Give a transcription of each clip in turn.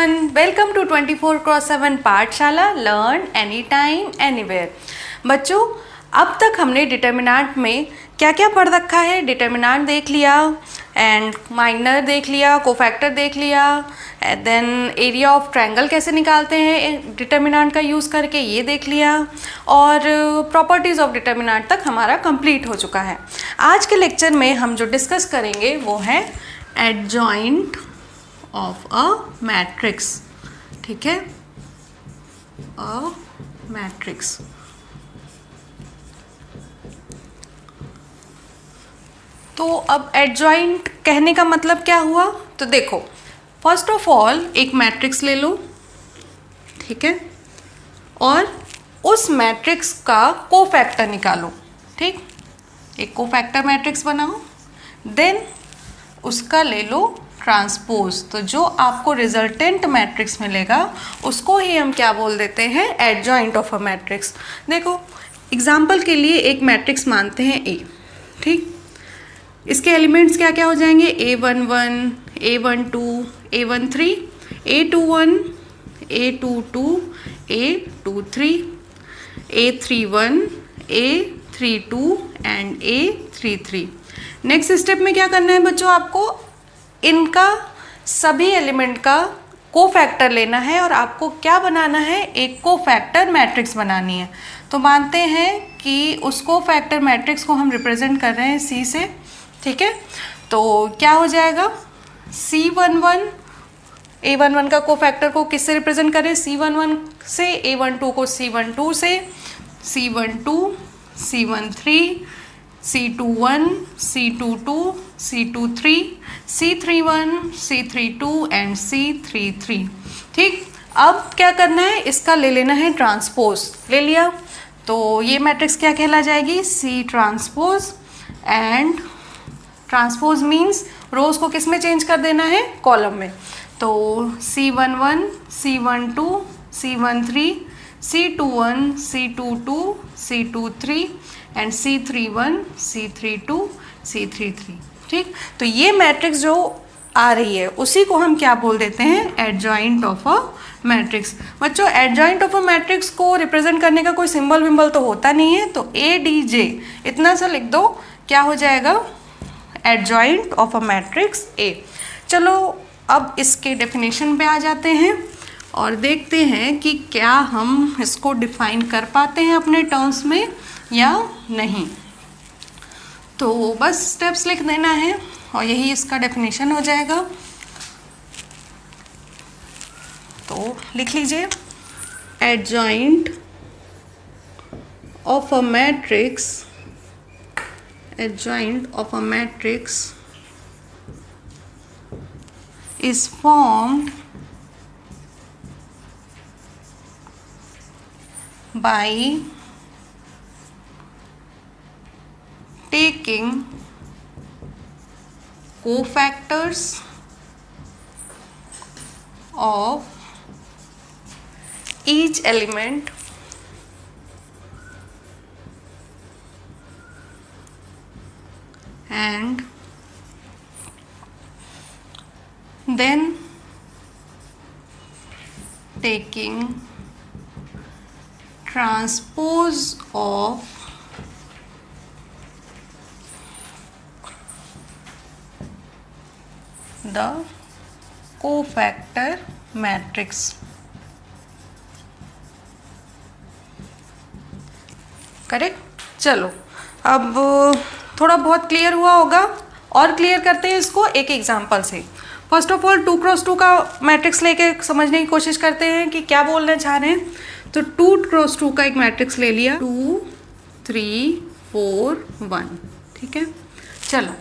Everyone, welcome to 24x7 पाठशाला learn any time anywhere. बच्चों, अब तक हमने डिटर्मिनेंट में क्या क्या पढ़ रखा है। डिटर्मिनेंट देख लिया एंड माइनर देख लिया, कोफैक्टर देख लिया, देन एरिया ऑफ ट्रायंगल कैसे निकालते हैं डिटर्मिनेंट का यूज़ करके, ये देख लिया, और प्रॉपर्टीज़ ऑफ डिटर्मिनेंट तक हमारा कंप्लीट हो चुका है। आज के लेक्चर में हम जो डिस्कस करेंगे वो है एडजॉइंट ऑफ अ मैट्रिक्स। ठीक है, अ मैट्रिक्स। तो अब एडजॉइंट कहने का मतलब क्या हुआ, तो देखो, फर्स्ट ऑफ ऑल एक मैट्रिक्स ले लो, ठीक है, और उस मैट्रिक्स का कोफैक्टर निकालो। ठीक, एक कोफैक्टर मैट्रिक्स बनाओ, देन उसका ले लो ट्रांसपोज। तो जो आपको रिजल्टेंट मैट्रिक्स मिलेगा उसको ही हम क्या बोल देते हैं, एडजॉइंट ऑफ अ मैट्रिक्स। देखो, एग्जाम्पल के लिए एक मैट्रिक्स मानते हैं ए। ठीक, इसके एलिमेंट्स क्या क्या हो जाएंगे, A11, A12, A13, A21, A22, A23, A31, A32 and A33। Next step में क्या करना है बच्चों, आपको इनका सभी एलिमेंट का कोफैक्टर लेना है और आपको क्या बनाना है, एक कोफैक्टर मैट्रिक्स बनानी है। तो मानते हैं कि उस कोफैक्टर मैट्रिक्स को हम रिप्रेजेंट कर रहे हैं C से। ठीक है, तो क्या हो जाएगा, C11, A11 का कोफैक्टर को किससे रिप्रेजेंट करें, C11 से, A12 को C12 से, C12, C13, C21, C22, C23, C31, C32 and C33। ठीक, अब क्या करना है, इसका ले लेना है ट्रांसपोज। ले लिया तो ये मैट्रिक्स क्या कहला जाएगी, C transpose. And transpose means rows को किस में चेंज कर देना है, कॉलम में। तो C11, C12, C13, C21, C22, C23 and C31, C32, C33। ठीक, तो ये मैट्रिक्स जो आ रही है उसी को हम क्या बोल देते हैं, एडजॉइंट ऑफ अ मैट्रिक्स। बच्चों, एडजॉइंट ऑफ अ मैट्रिक्स को रिप्रेजेंट करने का कोई सिंबल विम्बल तो होता नहीं है, तो ADJ इतना सा लिख दो, क्या हो जाएगा, adjoint of a matrix A। चलो अब इसके डेफिनेशन पे आ जाते हैं और देखते हैं कि क्या हम इसको डिफाइन कर पाते हैं अपने टर्म्स में या नहीं। तो बस स्टेप्स लिख देना है और यही इसका डेफिनेशन हो जाएगा। तो लिख लीजिए, adjoint of a matrix, adjoint of a matrix is formed by taking cofactors of each element and then taking transpose of the cofactor matrix। Correct. चलो अब थोड़ा बहुत क्लियर हुआ होगा और क्लियर करते हैं इसको एक एग्जांपल से। फर्स्ट ऑफ ऑल 2x2 का मैट्रिक्स लेके समझने की कोशिश करते हैं कि क्या बोलना चाह रहे हैं। तो 2x2 का एक मैट्रिक्स ले लिया, 2 3 4 1। ठीक है, चलो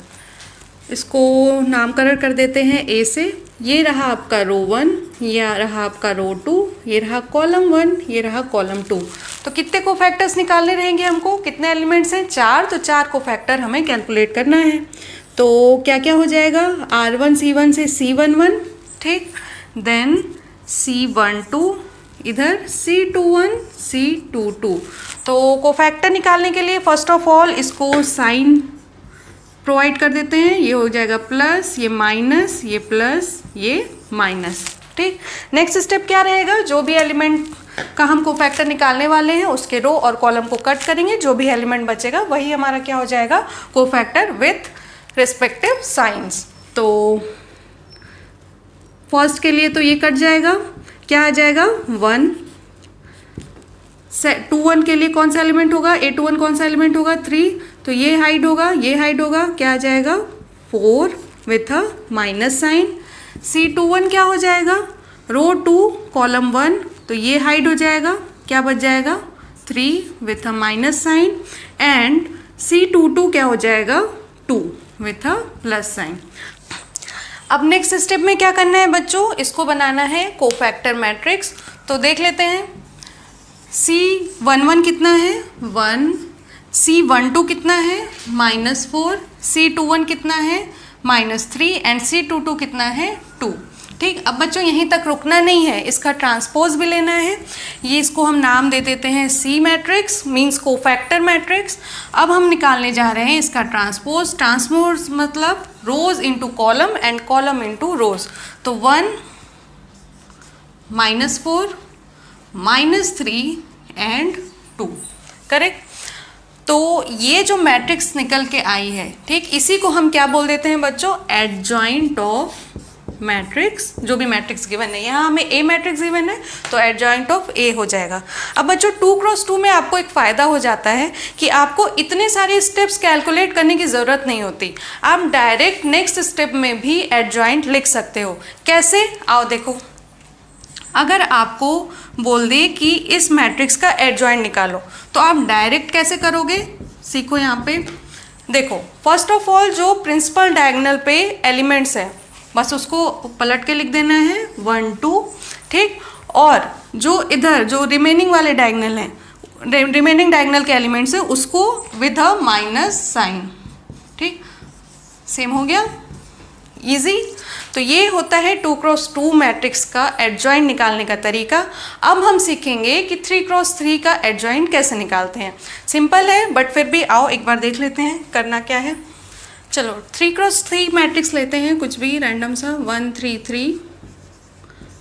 इसको नामकरण कर देते हैं A से। ये रहा आपका रो 1, ये रहा आपका रो 2, ये रहा कॉलम 1, ये रहा कॉलम 2। तो कितने कोफैक्टर्स निकालने रहेंगे हमको, कितने एलिमेंट्स हैं, 4। तो 4 कोफैक्टर हमें कैलकुलेट करना है। तो क्या क्या हो जाएगा, R1 C1 से C11। ठीक, देन C12, इधर C21 C22। तो कोफैक्टर निकालने के लिए फर्स्ट ऑफ ऑल इसको साइन प्रोवाइड कर देते हैं। ये हो जाएगा प्लस, ये माइनस, ये प्लस, ये माइनस। ठीक, नेक्स्ट स्टेप क्या रहेगा, जो भी एलिमेंट का हम कोफैक्टर निकालने वाले हैं उसके रो और कॉलम को कट करेंगे, जो भी एलिमेंट बचेगा वही हमारा क्या हो जाएगा, कोफैक्टर विथ रिस्पेक्टिव साइंस। तो फर्स्ट के लिए तो ये कट जाएगा, क्या आ जाएगा 1, 2 1 के लिए कौन सा एलिमेंट होगा, A21 कौन सा एलिमेंट होगा 3, तो ये हाइड होगा, ये हाइड होगा, क्या आ जाएगा 4 with a minus sign. C21 क्या हो जाएगा, रो 2 कॉलम 1, तो ये हाइड हो जाएगा, क्या बच जाएगा 3 with a minus sign. And C22 क्या हो जाएगा 2 विथ अ प्लस साइन। अब नेक्स्ट स्टेप में क्या करना है बच्चों, इसको बनाना है कोफैक्टर मैट्रिक्स। तो देख लेते हैं, C11 कितना है 1, C12 कितना है -4, C21 कितना है -3 एंड C22 कितना है 2। ठीक, अब बच्चों यहीं तक रुकना नहीं है, इसका ट्रांसपोज भी लेना है। ये इसको हम नाम दे देते हैं C matrix, means cofactor matrix. अब हम निकालने जा रहे हैं इसका ट्रांसपोज। ट्रांसपोज मतलब रोज into column and column into रोज। तो 1 -4 -3 एंड 2, करेक्ट। तो ये जो मैट्रिक्स निकल के आई है, ठीक, इसी को हम क्या बोल देते हैं बच्चों, एडजॉइंट ऑफ मैट्रिक्स। जो भी मैट्रिक्स गिवन है, यहाँ हमें ए मैट्रिक्स गिवन है तो एडजॉइंट ऑफ ए हो जाएगा। अब बच्चों 2 क्रॉस 2 में आपको एक फ़ायदा हो जाता है कि आपको इतने सारे स्टेप्स कैलकुलेट करने की ज़रूरत नहीं होती, आप डायरेक्ट नेक्स्ट स्टेप में भी एडजॉइंट लिख सकते हो। कैसे, आओ देखो। अगर आपको बोल दे कि इस मैट्रिक्स का एडजॉइंट निकालो, तो आप डायरेक्ट कैसे करोगे, सीखो। यहाँ पे देखो, फर्स्ट ऑफ ऑल जो प्रिंसिपल डायगोनल पे एलिमेंट्स है बस उसको पलट के लिख देना है 1 2, ठीक। और जो इधर जो रिमेनिंग वाले डायगोनल हैं, रिमेनिंग डायगोनल के एलिमेंट्स है उसको विद अ माइनस साइन, ठीक। सेम हो गया, इजी। तो ये होता है 2 क्रॉस 2 मैट्रिक्स का एडजॉइंट निकालने का तरीका। अब हम सीखेंगे कि 3 क्रॉस 3 का एडजॉइंट कैसे निकालते हैं। सिंपल है बट फिर भी आओ एक बार देख लेते हैं करना क्या है। चलो 3 क्रॉस 3 मैट्रिक्स लेते हैं, कुछ भी रैंडम सा, 1 3 3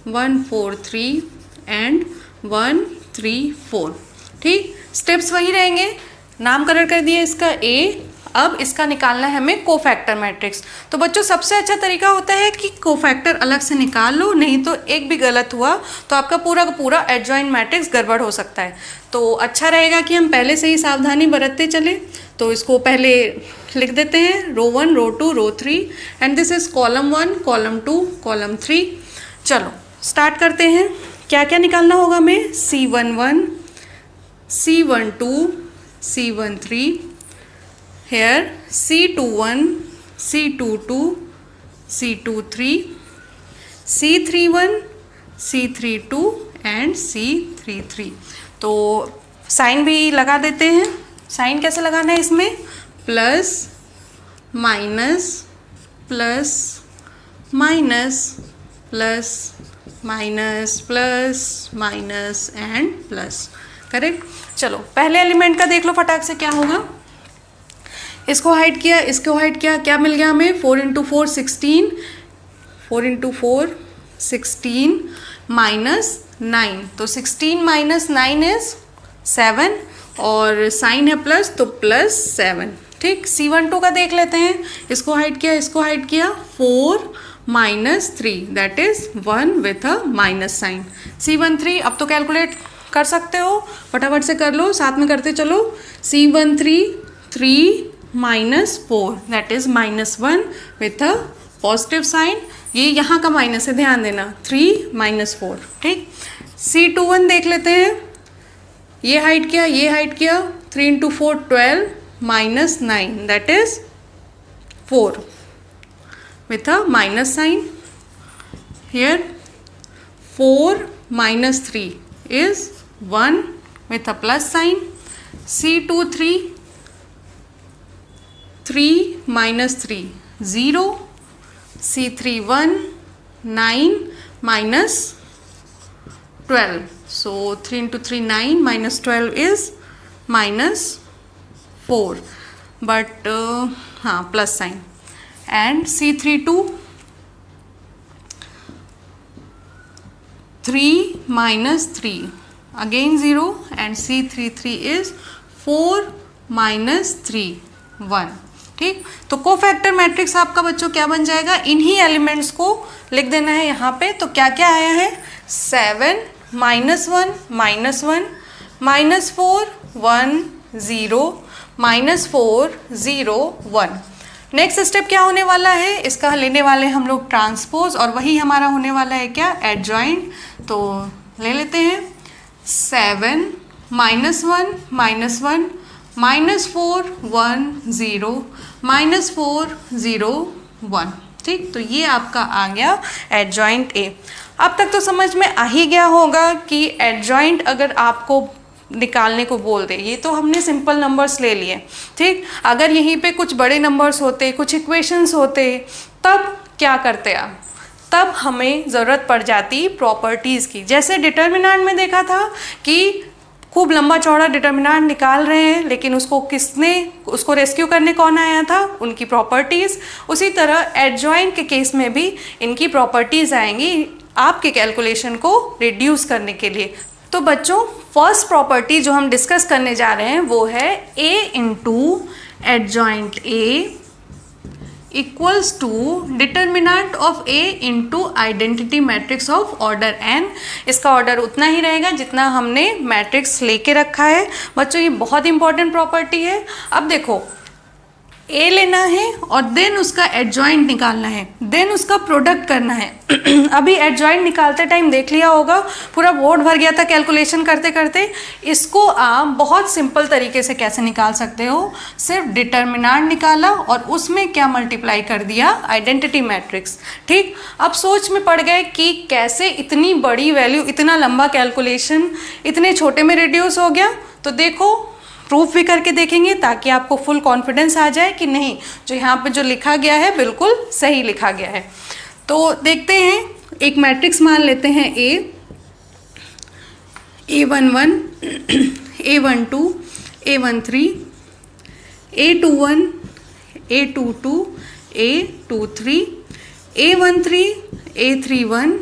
1 4 3 एंड 1 3 4, ठीक। स्टेप्स वही रहेंगे, नाम कलर कर दिए इसका ए। अब इसका निकालना है हमें कोफैक्टर मैट्रिक्स। तो बच्चों सबसे अच्छा तरीका होता है कि कोफैक्टर अलग से निकाल लो, नहीं तो एक भी गलत हुआ तो आपका पूरा का पूरा एडजॉइंट मैट्रिक्स गड़बड़ हो सकता है। तो अच्छा रहेगा कि हम पहले से ही सावधानी बरतते चले। तो इसको पहले लिख देते हैं, रो 1 रो 2 रो 3 and this is column 1 column 2 column 3। चलो स्टार्ट करते हैं। क्या क्या निकालना होगा हमें, C11 C12 C13, here C21 C22 C23 C31 C32 and C33। तो साइन भी लगा देते हैं। साइन कैसे लगाना है इसमें, plus minus plus minus plus minus plus minus and plus, correct. चलो पहले एलिमेंट का देख लो फटाक से क्या होगा। इसको हाइड किया, इसको हाइड किया, क्या मिल गया हमें, 4 × 4 16, 4 × 4 16 माइनस 9, तो 16 माइनस 9 इज 7 और साइन है प्लस तो प्लस 7, ठीक। C12 का देख लेते हैं, इसको हाइड किया, इसको हाइड किया, 4 minus 3 that is 1 with a minus sign. C13 अब तो कैलकुलेट कर सकते हो, फटाफट से कर लो, साथ में करते चलो। C13 3 minus 4 that is -1 with a positive sign. ये यहाँ का माइनस है, ध्यान देना, 3 माइनस 4, ठीक। C21 देख लेते हैं, ये हाइड किया, ये हाइड किया, 3 × 4 12 minus 9 that is 4 with a minus sign. Here 4 minus 3 is 1 with a plus sign. C23 3 minus 3 0. C31 9 minus 12. So 3 × 3 9 minus 12 is -4, but हाँ plus sign. And C32 3 minus 3 again 0 and C33 is 4 minus 3 1। ठीक, तो cofactor matrix आपका बच्चों क्या बन जाएगा, इन्हीं elements को लिख देना है यहाँ पे। तो क्या क्या आया है, 7 -1 -1 -4 1 0 -4 0 1। नेक्स्ट स्टेप क्या होने वाला है, इसका लेने वाले हम लोग ट्रांसपोज, और वही हमारा होने वाला है क्या, एडजॉइंट। तो ले लेते हैं 7 -1 -1 -4 1 0 -4 0 1। ठीक, तो ये आपका आ गया एडजॉइंट ए। अब तक तो समझ में आ ही गया होगा कि एडजॉइंट अगर आपको निकालने को बोल दे, ये तो हमने सिंपल नंबर्स ले लिए। ठीक, अगर यहीं पे कुछ बड़े नंबर्स होते, कुछ इक्वेशंस होते, तब क्या करते आप, तब हमें ज़रूरत पड़ जाती प्रॉपर्टीज़ की। जैसे डिटर्मिनेंट में देखा था कि खूब लंबा चौड़ा डिटर्मिनेंट निकाल रहे हैं, लेकिन उसको रेस्क्यू करने कौन आया था, उनकी प्रॉपर्टीज़। उसी तरह एडजॉइंट के केस में भी इनकी प्रॉपर्टीज़ आएंगी आपके कैलकुलेशन को रिड्यूस करने के लिए। तो बच्चों, फर्स्ट प्रॉपर्टी जो हम डिस्कस करने जा रहे हैं वो है A into adjoint A equals to determinant of A into identity matrix of order n। इसका ऑर्डर उतना ही रहेगा जितना हमने मैट्रिक्स लेके रखा है। बच्चों, ये बहुत इंपॉर्टेंट प्रॉपर्टी है। अब देखो, A लेना है और देन उसका एडजॉइंट निकालना है, देन उसका प्रोडक्ट करना है। अभी एडजॉइंट निकालते टाइम देख लिया होगा, पूरा बोर्ड भर गया था कैलकुलेशन करते करते। इसको आप बहुत सिंपल तरीके से कैसे निकाल सकते हो, सिर्फ डिटर्मिनेंट निकाला और उसमें क्या मल्टीप्लाई कर दिया, आइडेंटिटी मैट्रिक्स। ठीक, अब सोच में पड़ गए कि कैसे इतनी बड़ी वैल्यू, इतना लंबा कैलकुलेशन इतने छोटे में रिड्यूस हो गया। तो देखो, प्रूफ भी करके देखेंगे ताकि आपको फुल कॉन्फिडेंस आ जाए कि नहीं, जो यहाँ पे जो लिखा गया है बिल्कुल सही लिखा गया है। तो देखते हैं, एक मैट्रिक्स मान लेते हैं A11 A12 A13 A21 A22 A23 A13 A31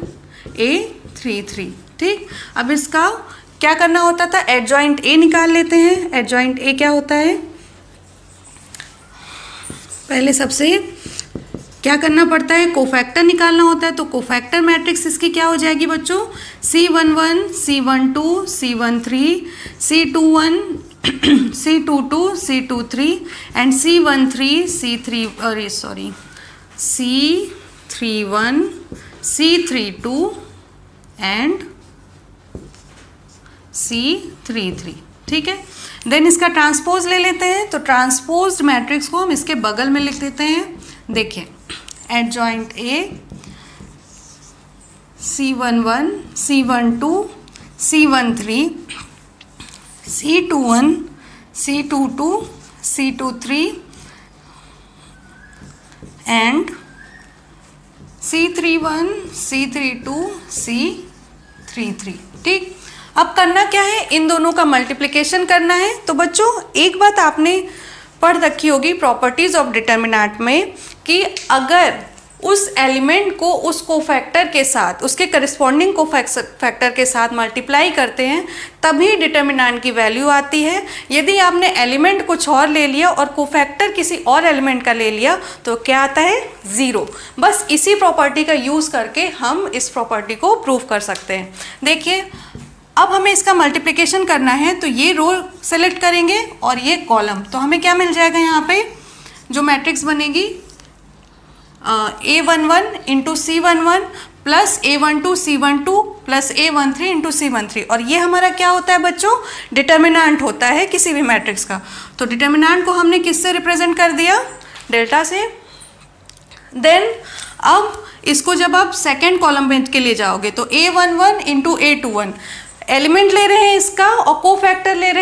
A33। ठीक, अब इसका क्या करना होता था, एडजॉइंट ए निकाल लेते हैं। एडजॉइंट ए क्या होता है, पहले सबसे क्या करना पड़ता है, कोफैक्टर निकालना होता है। तो कोफैक्टर मैट्रिक्स इसकी क्या हो जाएगी बच्चों, C11 C12 C13 C21 C22 C23 and C13 C31 C32 and C33। ठीक है, देन इसका ट्रांसपोज ले लेते हैं। तो ट्रांसपोज्ड मैट्रिक्स को हम इसके बगल में लिख देते हैं। देखिए, adjoint A C11 C12 C13 C21 C22 C23 and C31 C32 C33। ठीक, अब करना क्या है, इन दोनों का मल्टीप्लिकेशन करना है। तो बच्चों, एक बात आपने पढ़ रखी होगी प्रॉपर्टीज ऑफ डिटर्मिनेंट में कि अगर उस एलिमेंट को उस कोफैक्टर के साथ, उसके करस्पॉन्डिंग कोफैक्टर के साथ मल्टीप्लाई करते हैं तभी डिटर्मिनेंट की वैल्यू आती है। यदि आपने एलिमेंट कुछ और ले लिया और कोफैक्टर किसी और एलिमेंट का ले लिया तो क्या आता है, 0। बस इसी प्रॉपर्टी का यूज़ करके हम इस प्रॉपर्टी को प्रूव कर सकते हैं। देखिए, अब हमें इसका मल्टीप्लिकेशन करना है, तो ये रो सेलेक्ट करेंगे और ये कॉलम। तो हमें क्या मिल जाएगा, यहाँ पे जो मैट्रिक्स बनेगी A11 into C11 plus A12 C12 plus A13 into C13। और ये हमारा क्या होता है बच्चों, डिटर्मिनेंट होता है किसी भी मैट्रिक्स का। तो डिटर्मिनेंट को हमने किससे रिप्रेजेंट कर दिया, डेल्टा से। देन अब इसको जब आप सेकेंड कॉलम में के लिए जाओगे तो A11 इंटू A21, एलिमेंट ले रहे हैं इसका और कोफैक्टर ले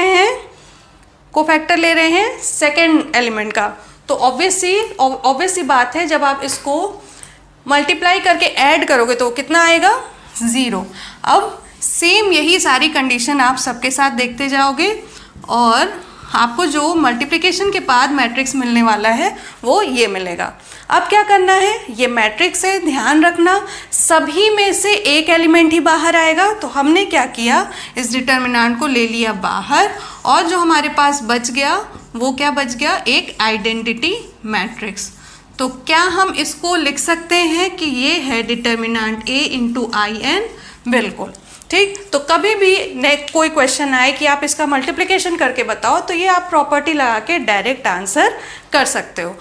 रहे हैं सेकेंड एलिमेंट का। तो ऑब्वियस सी बात है, जब आप इसको मल्टीप्लाई करके ऐड करोगे तो कितना आएगा, 0। अब सेम यही सारी कंडीशन आप सबके साथ देखते जाओगे और आपको जो मल्टीप्लिकेशन के बाद मैट्रिक्स मिलने वाला है वो ये मिलेगा। अब क्या करना है, ये मैट्रिक्स है, ध्यान रखना सभी में से एक एलिमेंट ही बाहर आएगा। तो हमने क्या किया, इस डिटर्मिनेंट को ले लिया बाहर और जो हमारे पास बच गया वो क्या बच गया, एक आइडेंटिटी मैट्रिक्स। तो क्या हम इसको लिख सकते हैं कि ये है determinant A into I N? बिल्कुल ठीक। तो कभी भी कोई क्वेश्चन आए कि आप इसका मल्टीप्लिकेशन करके बताओ, तो ये आप प्रॉपर्टी लगा के डायरेक्ट आंसर कर सकते हो।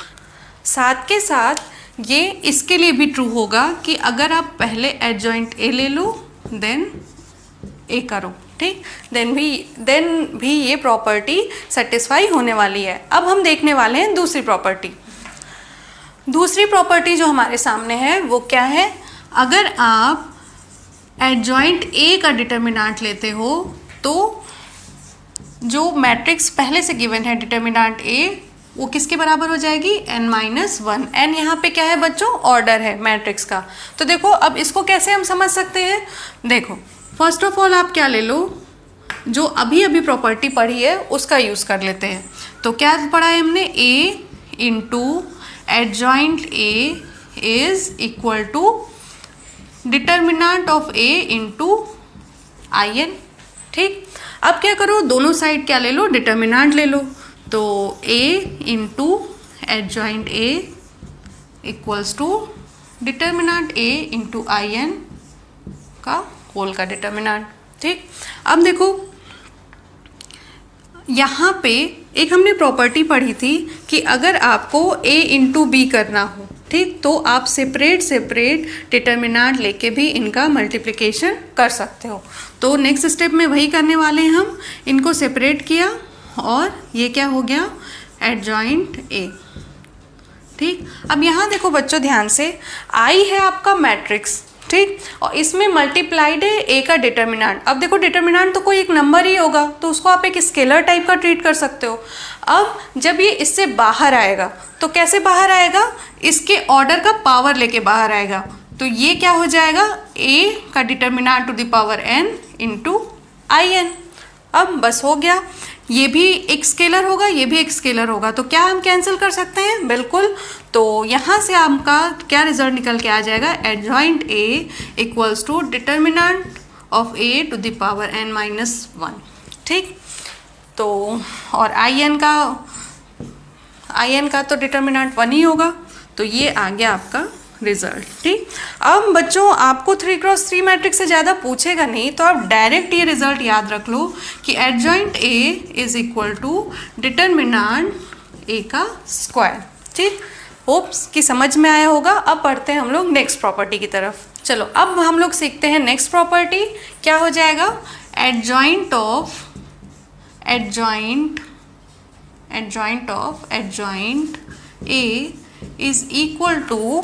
साथ के साथ ये इसके लिए भी ट्रू होगा कि अगर आप पहले एडजॉइंट A ले लो देन A करो, ठीक, देन भी ये प्रॉपर्टी सेटिस्फाई होने वाली है। अब हम देखने वाले हैं दूसरी प्रॉपर्टी। दूसरी प्रॉपर्टी जो हमारे सामने है वो क्या है, अगर आप एडजॉइंट A का डिटर्मिनेंट लेते हो तो जो मैट्रिक्स पहले से गिवन है डिटर्मिनेंट A वो किसके बराबर हो जाएगी, n-1। n यहाँ पे क्या है बच्चों, ऑर्डर है मैट्रिक्स का। तो देखो अब इसको कैसे हम समझ सकते हैं, देखो फर्स्ट ऑफ ऑल आप क्या ले लो, जो अभी अभी प्रॉपर्टी पढ़ी है उसका यूज़ कर लेते हैं। तो क्या पढ़ा है हमने, A into adjoint A is equal to determinant of A into I N, ठीक। अब क्या करो, दोनों साइड क्या ले लो, डिटर्मिनेंट ले लो। तो A into adjoint A equals to determinant A into I N का होल का डिटर्मिनेंट, ठीक। अब देखो यहाँ पे एक हमने प्रॉपर्टी पढ़ी थी कि अगर आपको A इंटू B करना हो, ठीक, तो आप सेपरेट डिटर्मिनेंट लेके भी इनका मल्टीप्लिकेशन कर सकते हो। तो नेक्स्ट स्टेप में वही करने वाले हैं हम, इनको सेपरेट किया और ये क्या हो गया, एडजॉइंट A, ठीक। अब यहाँ देखो बच्चों ध्यान से, I है आपका मैट्रिक्स, ठीक, और इसमें मल्टीप्लाइड है A का डिटर्मिनेंट। अब देखो डिटर्मिनेंट तो कोई एक नंबर ही होगा, तो उसको आप एक स्केलर टाइप का ट्रीट कर सकते हो। अब जब ये इससे बाहर आएगा तो कैसे बाहर आएगा, इसके ऑर्डर का पावर लेके बाहर आएगा। तो ये क्या हो जाएगा, A का determinant to the power n into I N. अब बस हो गया, ये भी एक स्केलर होगा, ये भी एक स्केलर होगा, तो क्या हम कैंसिल कर सकते हैं, बिल्कुल। तो यहाँ से आपका क्या रिजल्ट निकल के आ जाएगा, adjoint A equals to determinant of A to the power n-1, ठीक। तो और आई एन का तो डिटर्मिनेंट 1 ही होगा, तो ये आ गया आपका रिजल्ट, ठीक। अब बच्चों आपको 3x3 मैट्रिक्स से ज़्यादा पूछेगा नहीं, तो आप डायरेक्ट ये रिजल्ट याद रख लो कि adjoint A is equal to determinant A का स्क्वायर, ठीक। होप्स कि समझ में आया होगा। अब पढ़ते हैं हम लोग नेक्स्ट प्रॉपर्टी की तरफ। चलो अब हम लोग सीखते हैं नेक्स्ट प्रॉपर्टी, क्या हो जाएगा, adjoint of adjoint A is equal to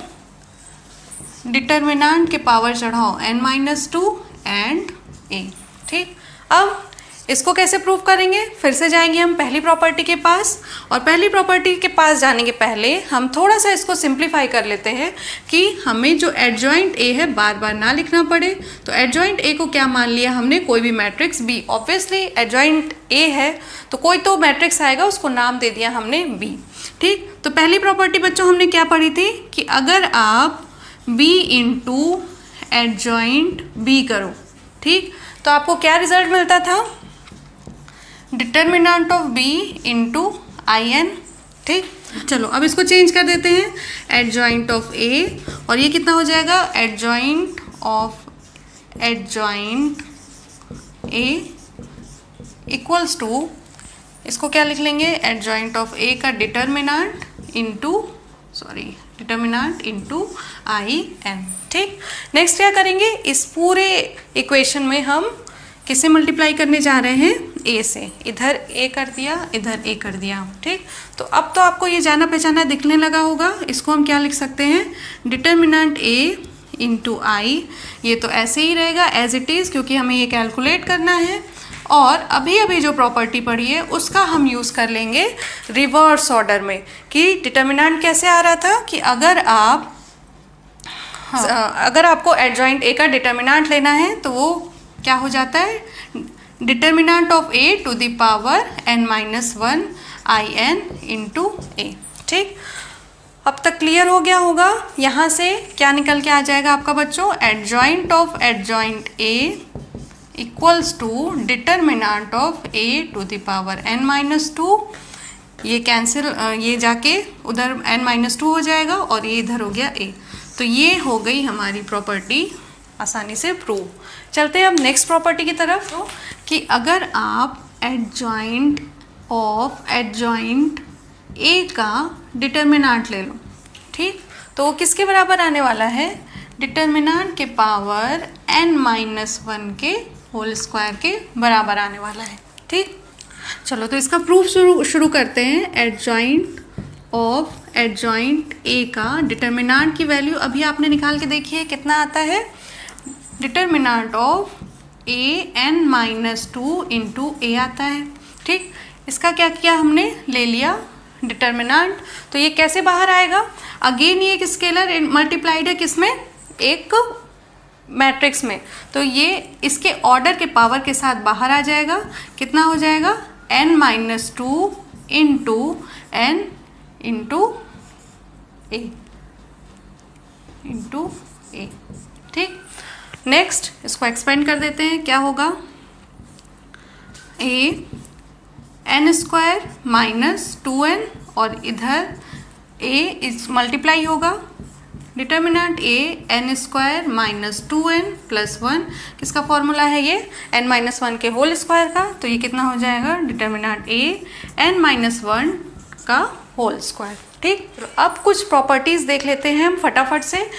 determinant के पावर चढ़ाओ n-2 एंड A, ठीक। अब इसको कैसे प्रूव करेंगे, फिर से जाएंगे हम पहली प्रॉपर्टी के पास, और पहली प्रॉपर्टी के पास जाने के पहले हम थोड़ा सा इसको सिंप्लीफाई कर लेते हैं कि हमें जो एडजॉइंट A है बार बार ना लिखना पड़े। तो एडजॉइंट A को क्या मान लिया हमने, कोई भी matrix B। Obviously adjoint A है तो कोई तो मैट्रिक्स आएगा, उसको नाम दे दिया हमने B, ठीक। तो पहली प्रॉपर्टी बच्चों हमने क्या पढ़ी थी कि अगर आप B इंटू एडजॉइंट B करो, ठीक, तो आपको क्या रिजल्ट मिलता था, determinant of B into I N, ठीक। चलो अब इसको चेंज कर देते हैं, एडजॉइंट ऑफ A, और ये कितना हो जाएगा, adjoint of adjoint A equals to, इसको क्या लिख लेंगे, एडजॉइंट ऑफ A का डिटर्मिनेंट इंटू आई एन, ठीक। नेक्स्ट क्या करेंगे, इस पूरे इक्वेशन में हम किससे मल्टीप्लाई करने जा रहे हैं, A से। इधर A कर दिया, इधर A कर दिया, ठीक। तो अब तो आपको ये जाना पहचाना दिखने लगा होगा। इसको हम क्या लिख सकते हैं, डिटर्मिनेंट A इंटू आई, ये तो ऐसे ही रहेगा एज इट इज़, क्योंकि हमें ये कैलकुलेट करना है। और अभी अभी जो प्रॉपर्टी पढ़ी है उसका हम यूज़ कर लेंगे रिवर्स ऑर्डर में, कि डिटर्मिनेंट कैसे आ रहा था कि अगर आपको एडजॉइंट A का डिटर्मिनेंट लेना है तो वो क्या हो जाता है, determinant of a to the power n-1 in into a। ठीक, अब तक क्लियर हो गया होगा। यहाँ से क्या निकल के आ जाएगा आपका बच्चों, adjoint of adjoint a equals to determinant of a to the power n-2। ये कैंसिल, ये जाके उधर n-2 हो जाएगा और ये इधर हो गया a। तो ये हो गई हमारी प्रॉपर्टी आसानी से प्रूव। चलते हैं अब नेक्स्ट प्रॉपर्टी की तरफ, तो कि अगर आप एडजॉइंट ऑफ एडजॉइंट a का डिटर्मिनेंट ले लो, ठीक, तो वो किसके बराबर आने वाला है, डिटर्मिनेंट के पावर n-1 के होल स्क्वायर के बराबर आने वाला है। ठीक, चलो तो इसका प्रूफ शुरू करते हैं। एडजॉइंट ऑफ एडजॉइंट a का डिटर्मिनेंट की वैल्यू अभी आपने निकाल के देखी है, कितना आता है, determinant of a n-2 into a आता है। ठीक, इसका क्या किया हमने, ले लिया डिटर्मिनेंट, तो ये कैसे बाहर आएगा, अगेन ये एक स्केलर मल्टीप्लाइड है किसमें, एक मैट्रिक्स में, तो ये इसके ऑर्डर के पावर के साथ बाहर आ जाएगा। कितना हो जाएगा, n-2 into n into a into a। ठीक, नेक्स्ट इसको एक्सपेंड कर देते हैं, क्या होगा, a n² माइनस 2n और इधर a इस मल्टीप्लाई होगा, determinant a n² minus 2n plus 1, किसका फॉर्मूला है ये, n-1 के होल स्क्वायर का, तो ये कितना हो जाएगा, डिटर्मिनेंट a n-1 का होल स्क्वायर। ठीक, तो अब कुछ प्रॉपर्टीज़ देख लेते हैं हम फटाफट से।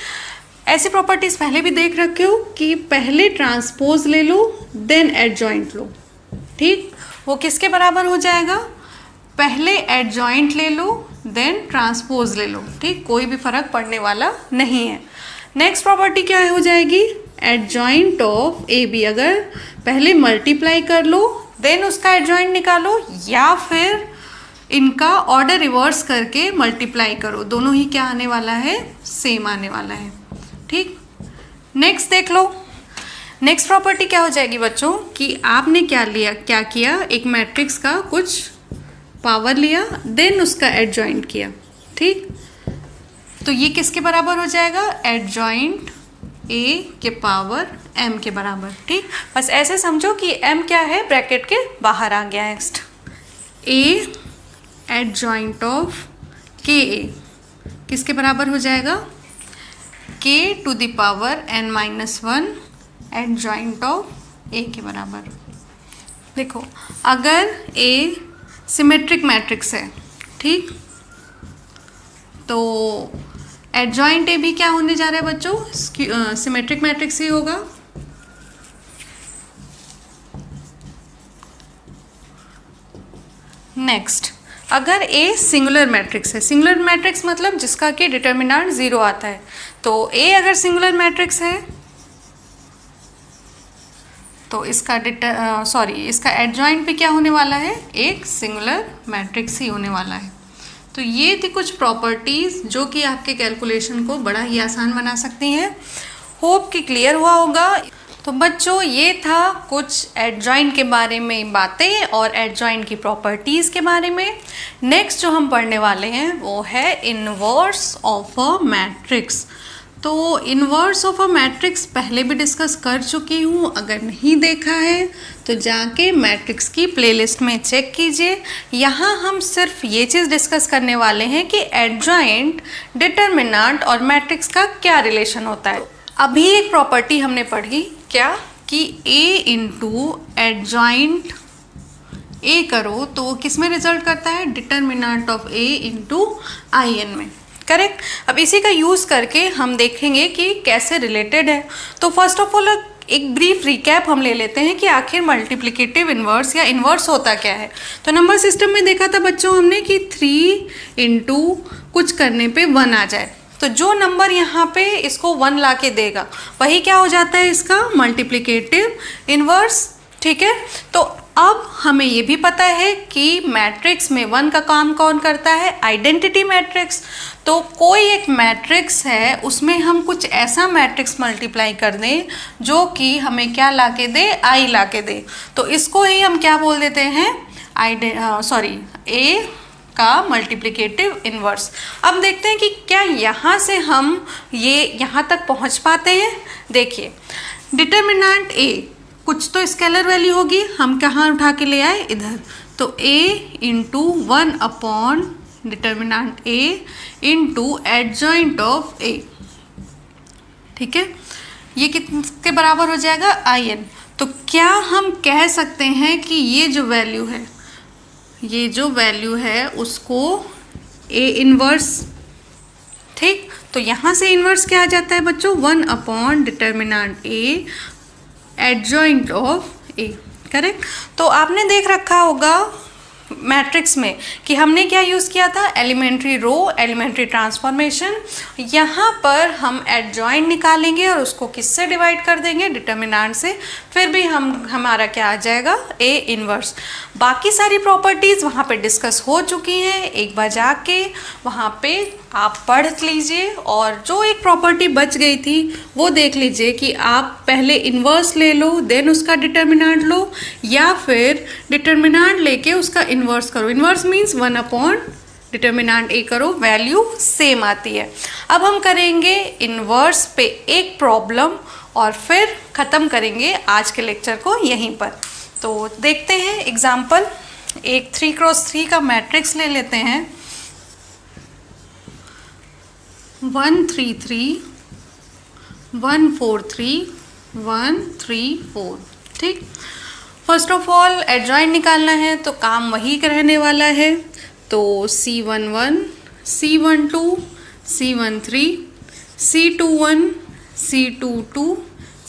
ऐसी प्रॉपर्टीज़ पहले भी देख रखे हो कि पहले ट्रांसपोज ले लो देन एडजॉइंट लो। ठीक, वो किसके बराबर हो जाएगा, पहले एडजॉइंट ले लो देन ट्रांसपोज ले लो। ठीक, कोई भी फर्क पड़ने वाला नहीं है। नेक्स्ट प्रॉपर्टी क्या हो जाएगी, एडजॉइंट ऑफ ए बी, अगर पहले मल्टीप्लाई कर लो देन उसका एडजॉइंट निकालो, या फिर इनका ऑर्डर रिवर्स करके मल्टीप्लाई करो, दोनों ही क्या आने वाला है, सेम आने वाला है। ठीक, नेक्स्ट देख लो। नेक्स्ट प्रॉपर्टी क्या हो जाएगी बच्चों, कि आपने क्या किया, एक मैट्रिक्स का कुछ पावर लिया देन उसका एडजॉइंट किया। ठीक, तो ये किसके बराबर हो जाएगा, एडजॉइंट a के पावर m के बराबर। ठीक, बस ऐसे समझो कि m क्या है, ब्रैकेट के बाहर आ गया। Next a adjoint of ka किसके बराबर हो जाएगा, k to the power n-1 adjoint of a के बराबर। देखो, अगर a सिमेट्रिक मैट्रिक्स है, ठीक, तो एडजॉइंट ए भी क्या होने जा रहा है बच्चों, सिमेट्रिक मैट्रिक्स ही होगा। नेक्स्ट, अगर ए सिंगुलर मैट्रिक्स है, सिंगुलर मैट्रिक्स मतलब जिसका कि डिटर्मिनेंट 0 आता है, तो ए अगर सिंगुलर मैट्रिक्स है तो इसका इसका एडजॉइंट भी क्या होने वाला है, एक सिंगुलर मैट्रिक्स ही होने वाला है। तो ये थी कुछ प्रॉपर्टीज़ जो कि आपके कैलकुलेशन को बड़ा ही आसान बना सकती हैं। होप कि क्लियर हुआ होगा। तो बच्चों, ये था कुछ एडजॉइंट के बारे में बातें और एडजॉइंट की प्रॉपर्टीज़ के बारे में। नेक्स्ट जो हम पढ़ने वाले हैं वो है इन्वर्स ऑफ अ मैट्रिक्स। तो इन्वर्स ऑफ अ मैट्रिक्स पहले भी डिस्कस कर चुकी हूँ, अगर नहीं देखा है तो जाके मैट्रिक्स की प्लेलिस्ट में चेक कीजिए। यहाँ हम सिर्फ ये चीज़ डिस्कस करने वाले हैं कि एडजॉइंट, डिटर्मिनेंट और मैट्रिक्स का क्या रिलेशन होता है। अभी एक प्रॉपर्टी हमने पढ़ी, क्या, कि a इंटू एडजॉइंट a करो तो वो किस में रिजल्ट करता है, determinant of a into in में। करेक्ट। अब इसी का यूज़ करके हम देखेंगे कि कैसे रिलेटेड है। तो फर्स्ट ऑफ ऑल एक ब्रीफ रिकैप हम ले लेते हैं कि आखिर मल्टीप्लिकेटिव इन्वर्स या इन्वर्स होता क्या है। तो नंबर सिस्टम में देखा था बच्चों हमने कि 3 इंटू कुछ करने पे 1 आ जाए, तो जो नंबर यहाँ पे इसको 1 ला के देगा वही क्या हो जाता है, इसका मल्टीप्लिकेटिव इन्वर्स। ठीक है, तो अब हमें ये भी पता है कि मैट्रिक्स में 1 का काम कौन करता है, आइडेंटिटी मैट्रिक्स। तो कोई एक मैट्रिक्स है, उसमें हम कुछ ऐसा मैट्रिक्स मल्टीप्लाई कर दें जो कि हमें क्या ला के दे, आई ला के दे। तो इसको ही हम क्या बोल देते हैं, ए का मल्टीप्लिकेटिव इन्वर्स। अब देखते हैं कि क्या यहाँ से हम ये यहाँ तक पहुँच पाते हैं। देखिए डिटर्मिनेंट ए, कुछ तो स्केलर वैल्यू होगी, हम कहाँ उठा के ले आए, इधर। तो a into 1 upon determinant a into adjoint of a, ठीक है। ये किसके बराबर हो जाएगा, in। तो क्या हम कह सकते हैं कि ये जो वैल्यू है उसको a इन्वर्स, ठीक। तो यहाँ से इन्वर्स क्या आ जाता है बच्चों, 1 upon determinant a adjoint of A, correct. तो आपने देख रखा होगा मैट्रिक्स में कि हमने क्या यूज़ किया था, एलिमेंट्री रो, एलिमेंट्री ट्रांसफॉर्मेशन। यहाँ पर हम एडजॉइंट निकालेंगे और उसको किससे डिवाइड कर देंगे, डिटर्मिनेंट से। फिर भी हमारा क्या आ जाएगा, ए इन्वर्स। बाकी सारी प्रॉपर्टीज़ वहाँ पे डिस्कस हो चुकी हैं, एक बार जाके वहाँ पे आप पढ़ लीजिए। और जो एक प्रॉपर्टी बच गई थी वो देख लीजिए कि आप पहले इन्वर्स ले लो, देन उसका डिटर्मिनेंट लो, या फिर डिटर्मिनेंट लेके उसका इन्वर्स करो। इन्वर्स मीन्स 1 अपॉन डिटर्मिनेंट ए करो, वैल्यू सेम आती है। अब हम करेंगे इन्वर्स पे एक प्रॉब्लम और फिर ख़त्म करेंगे आज के लेक्चर को यहीं पर। तो देखते हैं एग्जाम्पल। एक 3x3 का मैट्रिक्स ले लेते हैं, 1 3 3 1 4 3 1 3 4, ठीक। फर्स्ट ऑफ ऑल एडजॉइंट निकालना है तो काम वही रहने वाला है। तो C11 C12 C13 C21 C22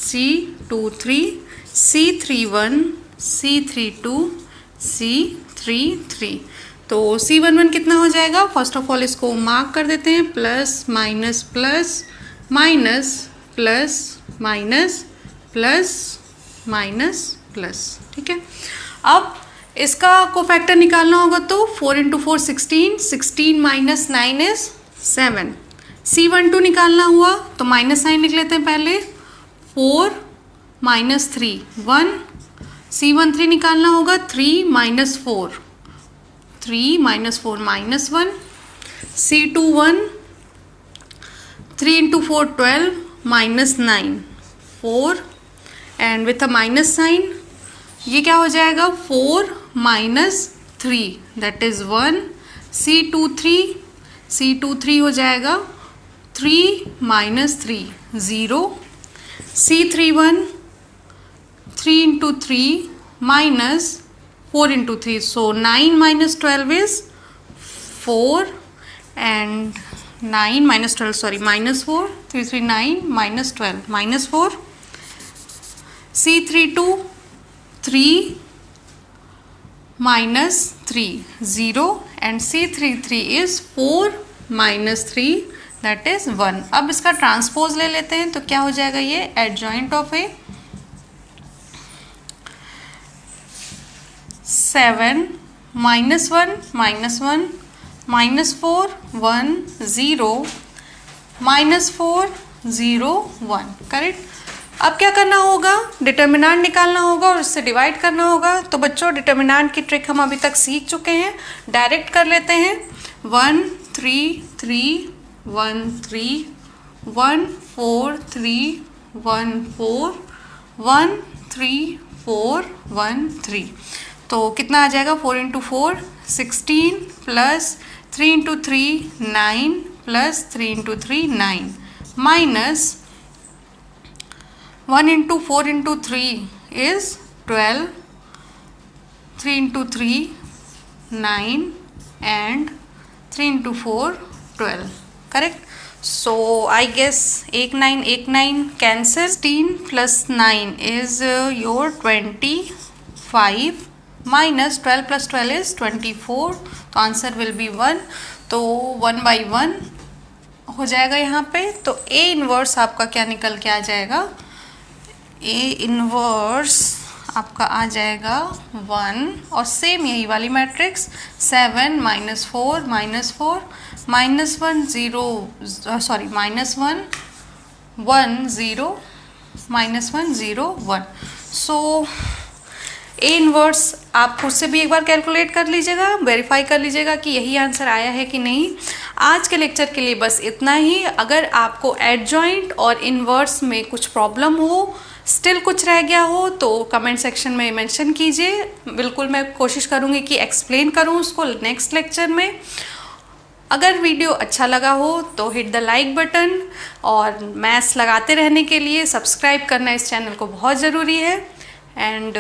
C23 C31 C32 C33। तो C11 कितना हो जाएगा, फर्स्ट ऑफ ऑल इसको मार्क कर देते हैं, plus minus plus minus plus minus plus minus plus, ठीक है। अब इसका कोफैक्टर निकालना होगा तो 4 इंटू 4 16, 16 माइनस 9 इज 7। C12 निकालना हुआ तो माइनस साइन लिख लेते हैं पहले, 4 माइनस 3 1। C13 निकालना होगा 3 minus 4, 3 minus 4 minus 1। C21 3 into 4 12 minus 9 4, and with a minus sign ये क्या हो जाएगा, 4 माइनस 3 दैट इज़ 1। C23 हो जाएगा 3 minus 3 0। C31 3 into 3 minus 4 into 3, so 9 minus 12 is 4, and 9 minus 12 sorry minus 4, 3 3 9 minus 12 minus 4। C32 3 minus 3 0, and C33 is 4 minus 3 that is 1। अब इसका transpose ले लेते हैं तो क्या हो जाएगा, ये adjoint of A 7 minus 1 minus 1 minus 4 1 0 minus 4 0 1, correct. अब क्या करना होगा, डिटर्मिनेंट निकालना होगा और उससे डिवाइड करना होगा। तो बच्चों डिटर्मिनेंट की ट्रिक हम अभी तक सीख चुके हैं, डायरेक्ट कर लेते हैं। 1 3 3 1 3 1 4 3 1 4 1 3 4 1 3। तो कितना आ जाएगा, 4 into 4 16 plus 3 into 3 9 plus 3 into 3 9 minus 1 into 4 into 3 is 12, 3 into 3 9 and 3 into 4 12, correct. So I guess 1 9 cancel, 16 plus 9 is your 25 minus 12 plus 12 is 24, तो आंसर विल बी 1। तो 1 by 1 हो जाएगा यहाँ पे। तो ए इन्वर्स आपका क्या निकल के आ जाएगा, ए इन्वर्स आपका आ जाएगा 1 और सेम यही वाली matrix 7 -4 -4 -1 0 sorry -1 1 0 -1 0 1। So A inverse आप खुद से भी एक बार कैलकुलेट कर लीजिएगा, वेरीफाई कर लीजिएगा कि यही आंसर आया है कि नहीं। आज के लेक्चर के लिए बस इतना ही। अगर आपको एडजॉइंट और इनवर्स में कुछ प्रॉब्लम हो, स्टिल कुछ रह गया हो, तो कमेंट सेक्शन में मेंशन कीजिए। बिल्कुल मैं कोशिश करूँगी कि एक्सप्लेन करूँ उसको नेक्स्ट लेक्चर में। अगर वीडियो अच्छा लगा हो तो हिट द लाइक बटन, और मैथ्स लगाते रहने के लिए सब्सक्राइब करना इस चैनल को बहुत ज़रूरी है। And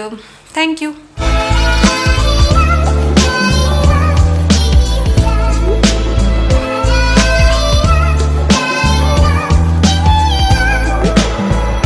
thank you.